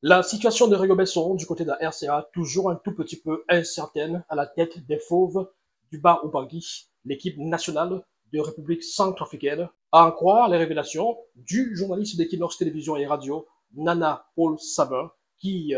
La situation de Rigo Besson du côté de la RCA, toujours un tout petit peu incertaine à la tête des Fauves du Bar Ubangui, l'équipe nationale de République centrafricaine, à en croire les révélations du journaliste d'Equinox Télévision et Radio, Nana Paul Sabin, qui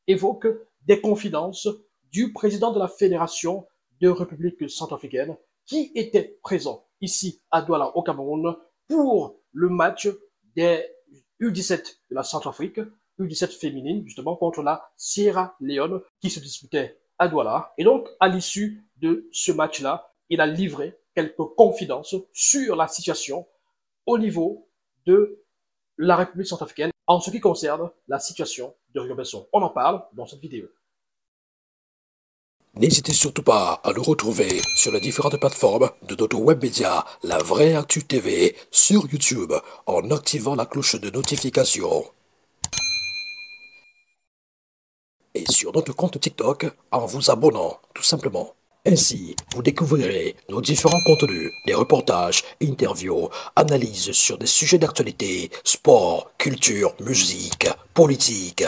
évoque des confidences du président de la Fédération de République centrafricaine, qui était présent ici à Douala au Cameroun pour le match des U17 de la Centrafrique, U17 féminine, justement, contre la Sierra Leone, qui se disputait à Douala. Et donc, à l'issue de ce match-là, il a livré quelques confidences sur la situation au niveau de la République centrafricaine en ce qui concerne la situation de Rigo Besson. On en parle dans cette vidéo. N'hésitez surtout pas à nous retrouver sur les différentes plateformes de notre web média La Vraie Actu TV sur YouTube en activant la cloche de notification. Et sur notre compte TikTok en vous abonnant tout simplement. Ainsi, vous découvrirez nos différents contenus, des reportages, interviews, analyses sur des sujets d'actualité, sport, culture, musique, politique.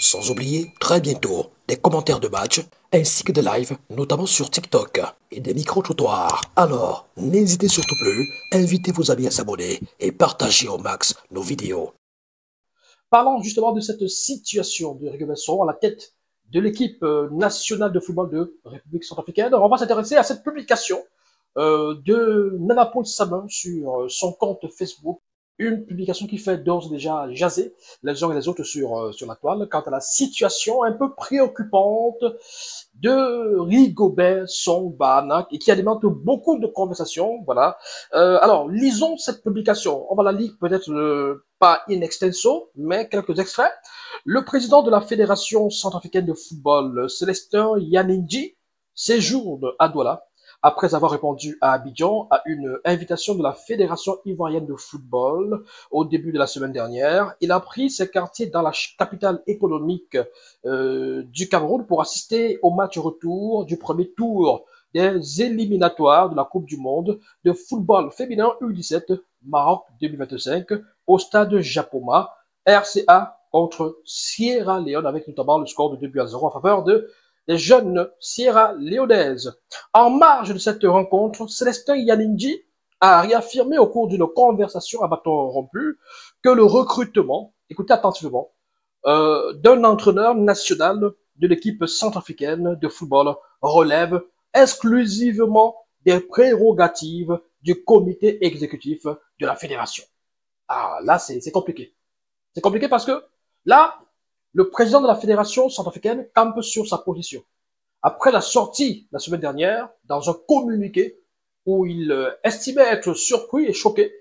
Sans oublier, très bientôt, des commentaires de match, ainsi que des lives, notamment sur TikTok, et des micro-trottoirs. Alors, n'hésitez surtout plus, invitez vos amis à s'abonner et partagez au max nos vidéos. Parlons justement de cette situation de Rigo Besson à la tête de l'équipe nationale de football de République centrafricaine. On va s'intéresser à cette publication de Nana Paul Sabin sur son compte Facebook. Une publication qui fait d'ores et déjà jaser les uns et les autres sur la toile quant à la situation un peu préoccupante de Rigobert Song-Banak et qui alimente beaucoup de conversations. Voilà. Alors, lisons cette publication. On va la lire peut-être pas in extenso, mais quelques extraits. Le président de la Fédération centrafricaine de football, Célestin Yaninji, séjourne à Douala après avoir répondu à Abidjan à une invitation de la Fédération ivoirienne de football au début de la semaine dernière. Il a pris ses quartiers dans la capitale économique du Cameroun pour assister au match retour du premier tour des éliminatoires de la Coupe du Monde de football féminin U17 Maroc 2025 au stade Japoma, RCA contre Sierra Leone avec notamment le score de 2-0 en faveur des jeunes Sierra Leonaises. En marge de cette rencontre, Célestin Yaninji a réaffirmé au cours d'une conversation à bâton rompu que le recrutement, écoutez attentivement, d'un entraîneur national de l'équipe centrafricaine de football relève exclusivement des prérogatives du comité exécutif de la fédération. Ah, là, c'est compliqué. C'est compliqué parce que là, le président de la fédération centrafricaine campe sur sa position. Après la sortie la semaine dernière, dans un communiqué où il estimait être surpris et choqué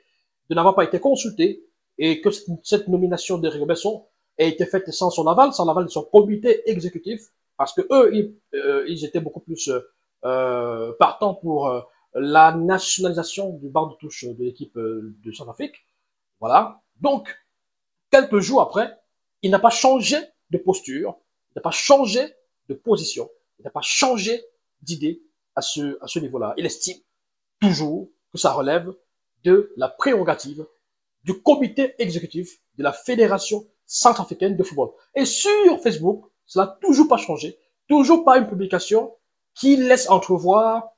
de n'avoir pas été consulté et que cette nomination de Rigo Besson a été faite sans son aval de son comité exécutif, parce que eux, ils étaient beaucoup plus partants pour la nationalisation du banc de touche de l'équipe de Centrafrique. Voilà. Donc, quelques jours après, il n'a pas changé de posture, il n'a pas changé de position, il n'a pas changé d'idée à ce niveau-là. Il estime toujours que ça relève de la prérogative du comité exécutif de la Fédération centrafricaine de football. Et sur Facebook, cela n'a toujours pas changé, toujours pas une publication qui laisse entrevoir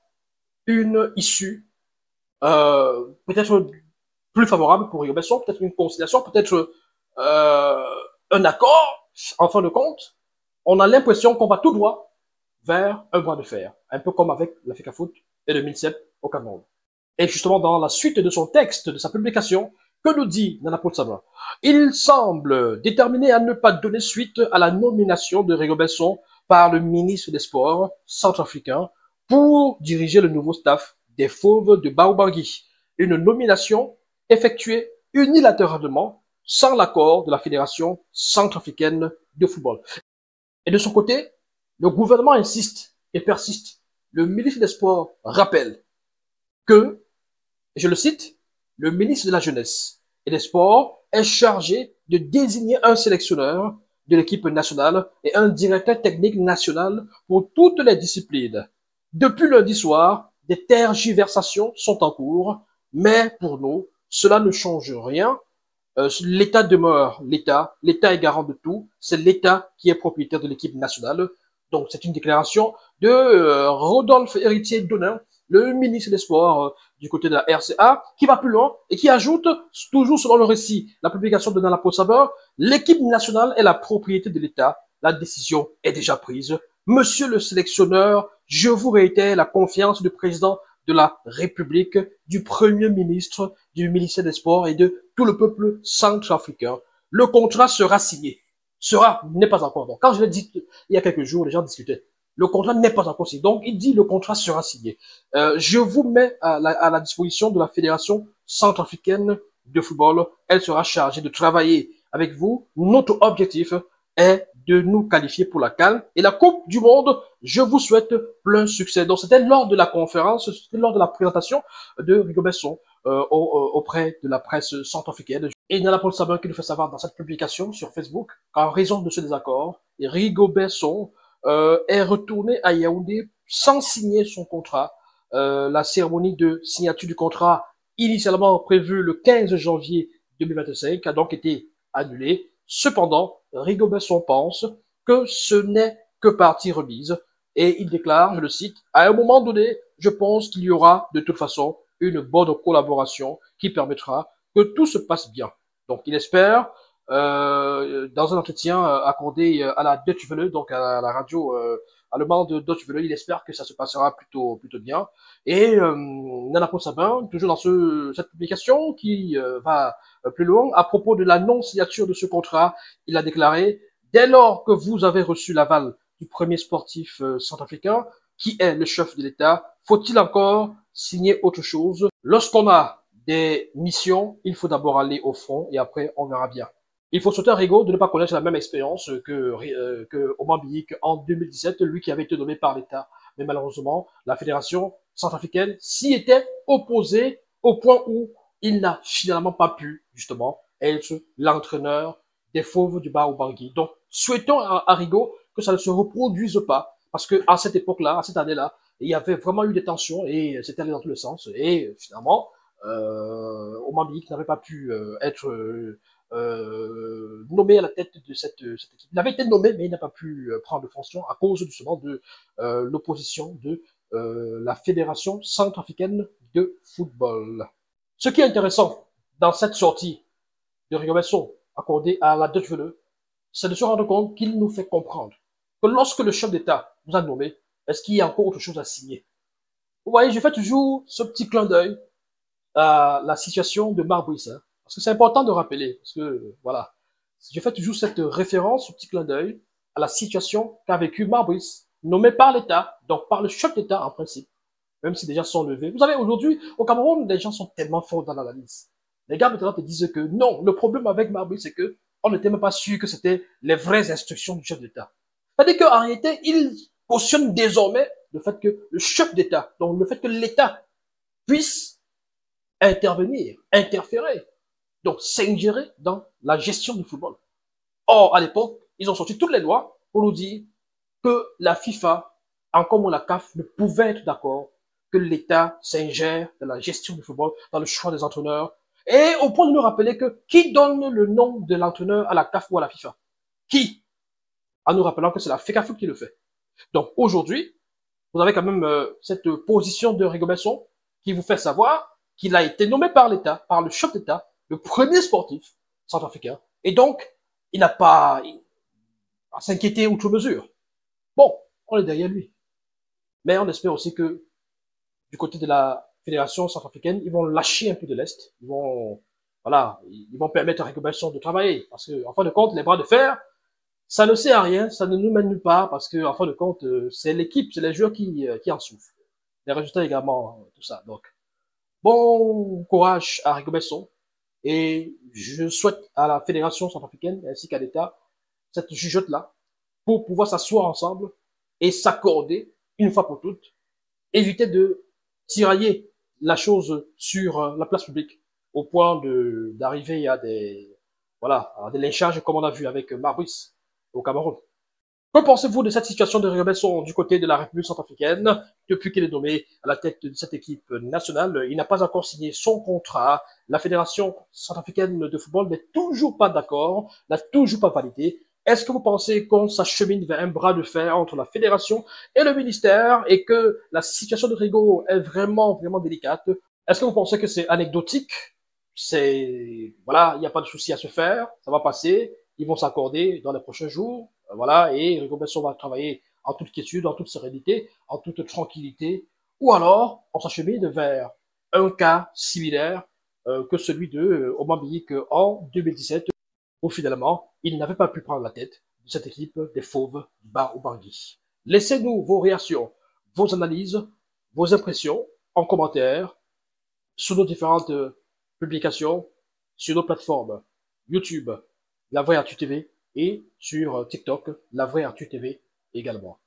une issue peut-être plus favorable pour Rigo Besson, peut-être une conciliation, peut-être un accord. En fin de compte, on a l'impression qu'on va tout droit vers un bras de fer, un peu comme avec la FECAFOOT et le MINCEP au Cameroun. Et justement, dans la suite de son texte, de sa publication, que nous dit Nana Paul Sabin? Il semble déterminé à ne pas donner suite à la nomination de Rigo Besson par le ministre des Sports centrafricain pour diriger le nouveau staff des Fauves de Baobangui. Une nomination effectuée unilatéralement sans l'accord de la Fédération centrafricaine de football. Et de son côté, le gouvernement insiste et persiste. Le ministre des Sports rappelle que, je le cite, le ministre de la Jeunesse et des Sports est chargé de désigner un sélectionneur de l'équipe nationale et un directeur technique national pour toutes les disciplines. Depuis lundi soir, des tergiversations sont en cours, mais pour nous, cela ne change rien L'État demeure l'État. L'État est garant de tout. C'est l'État qui est propriétaire de l'équipe nationale. Donc, c'est une déclaration de Rodolphe Héritier Donin, le ministre des Sports du côté de la RCA, qui va plus loin et qui ajoute, toujours selon le récit, la publication de Nana Saber, l'équipe nationale est la propriété de l'État. La décision est déjà prise. Monsieur le sélectionneur, je vous réitère la confiance du président de la République, du Premier ministre, du ministère des Sports et de tout le peuple centrafricain. Le contrat sera signé. N'est pas encore. Donc, quand je l'ai dit il y a quelques jours, les gens discutaient. Le contrat n'est pas encore signé. Donc, il dit le contrat sera signé. Je vous mets à la disposition de la Fédération centrafricaine de football. Elle sera chargée de travailler avec vous. Notre objectif est de nous qualifier pour la CAN et la Coupe du Monde. Je vous souhaite plein succès. Donc, c'était lors de la conférence, c'était lors de la présentation de Rigo Besson auprès de la presse centrafricaine. Et il y en a Paul Sabin qui nous fait savoir dans cette publication sur Facebook qu'en raison de ce désaccord, Rigo Besson est retourné à Yaoundé sans signer son contrat. La cérémonie de signature du contrat initialement prévue le 15 janvier 2025 a donc été annulée. Cependant, Rigo Besson pense que ce n'est que partie remise et il déclare, je le cite, à un moment donné, je pense qu'il y aura de toute façon une bonne collaboration qui permettra que tout se passe bien. Donc, il espère, dans un entretien accordé à la Deutsche Welle, donc à la radio allemande Deutsche Welle, il espère que ça se passera plutôt bien. Et Nana Sabin, toujours dans cette publication qui va plus loin, à propos de la non-signature de ce contrat, il a déclaré « Dès lors que vous avez reçu l'aval du premier sportif centrafricain, qui est le chef de l'État, faut-il encore signer autre chose? Lorsqu'on a des missions, il faut d'abord aller au front et après on verra bien. » Il faut sauter à Rigo de ne pas connaître la même expérience que Omar Biik en 2017, lui qui avait été nommé par l'État. Mais malheureusement, la fédération centrafricaine s'y était opposée au point où il n'a finalement pas pu, justement, être l'entraîneur des Fauves du Bas-Ubangui. Donc, souhaitons à Rigo que ça ne se reproduise pas, parce que à cette époque-là, à cette année-là, il y avait vraiment eu des tensions et c'était allé dans tous les sens. Et finalement, Omar Biik n'avait pas pu être nommé à la tête de cette équipe. Il avait été nommé, mais il n'a pas pu prendre de fonction à cause justement de l'opposition de la Fédération centrafricaine de football. Ce qui est intéressant dans cette sortie de Rigo Besson accordée à la Deutsche Welle, c'est de se rendre compte qu'il nous fait comprendre que lorsque le chef d'État nous a nommé, est-ce qu'il y a encore autre chose à signer? Vous voyez, je fais toujours ce petit clin d'œil à la situation de Marc Brice, hein, parce que c'est important de rappeler, parce que, voilà, je fais toujours cette référence, ce petit clin d'œil, à la situation qu'a vécu Marc Brice, nommé par l'État, donc par le chef d'État en principe, même si des gens sont levés. Vous savez, aujourd'hui, au Cameroun, les gens sont tellement forts dans l'analyse. Les gars maintenant te disent que non, le problème avec Marc Brice, c'est que on n'était même pas sûr que c'était les vraies instructions du chef d'État. C'est-à-dire qu'en réalité, il cautionne désormais le fait que le chef d'État, donc le fait que l'État puisse intervenir, interférer, donc s'ingérer dans la gestion du football. Or, à l'époque, ils ont sorti toutes les lois pour nous dire que la FIFA, encore moins la CAF, ne pouvait être d'accord que l'État s'ingère dans la gestion du football, dans le choix des entraîneurs, et au point de nous rappeler que qui donne le nom de l'entraîneur à la CAF ou à la FIFA? Qui? En nous rappelant que c'est la FECAFOOT qui le fait. Donc aujourd'hui, vous avez quand même cette position de Rigo Besson qui vous fait savoir qu'il a été nommé par l'État, par le chef d'État, le premier sportif centrafricain. Et donc, il n'a pas à s'inquiéter outre mesure. Bon, on est derrière lui. Mais on espère aussi que du côté de la fédération centrafricaine, ils vont lâcher un peu de l'Est. Ils vont, voilà, ils vont permettre à Rigo Besson de travailler. Parce que, en fin de compte, les bras de fer, ça ne sert à rien, ça ne nous mène nulle part, parce que, en fin de compte, c'est l'équipe, c'est les joueurs qui en souffrent. Les résultats également, tout ça. Donc, bon courage à Rigo Besson. Et je souhaite à la fédération centrafricaine ainsi qu'à l'État cette jugeote-là pour pouvoir s'asseoir ensemble et s'accorder une fois pour toutes, éviter de tirailler la chose sur la place publique au point d'arriver à des voilà à des lynchages comme on a vu avec Marc Brice au Cameroun. Que pensez-vous de cette situation de Robinson du côté de la République centrafricaine depuis qu'il est nommé à la tête de cette équipe nationale? Il n'a pas encore signé son contrat. La Fédération centrafricaine de football n'est toujours pas d'accord, n'a toujours pas validé. Est-ce que vous pensez qu'on s'achemine vers un bras de fer entre la fédération et le ministère et que la situation de Rigo est vraiment, vraiment délicate? Est-ce que vous pensez que c'est anecdotique? Voilà, il n'y a pas de souci à se faire, ça va passer, ils vont s'accorder dans les prochains jours, voilà, et Rigo Besson va travailler en toute quiétude, en toute sérénité, en toute tranquillité, ou alors on s'achemine vers un cas similaire que celui de Mozambique en 2017, où finalement, il n'avait pas pu prendre la tête de cette équipe des Fauves du Bar au Bangui. Laissez-nous vos réactions, vos analyses, vos impressions en commentaire sur nos différentes publications, sur nos plateformes YouTube, La Vraie Actu TV, et sur TikTok, La Vraie Actu TV également.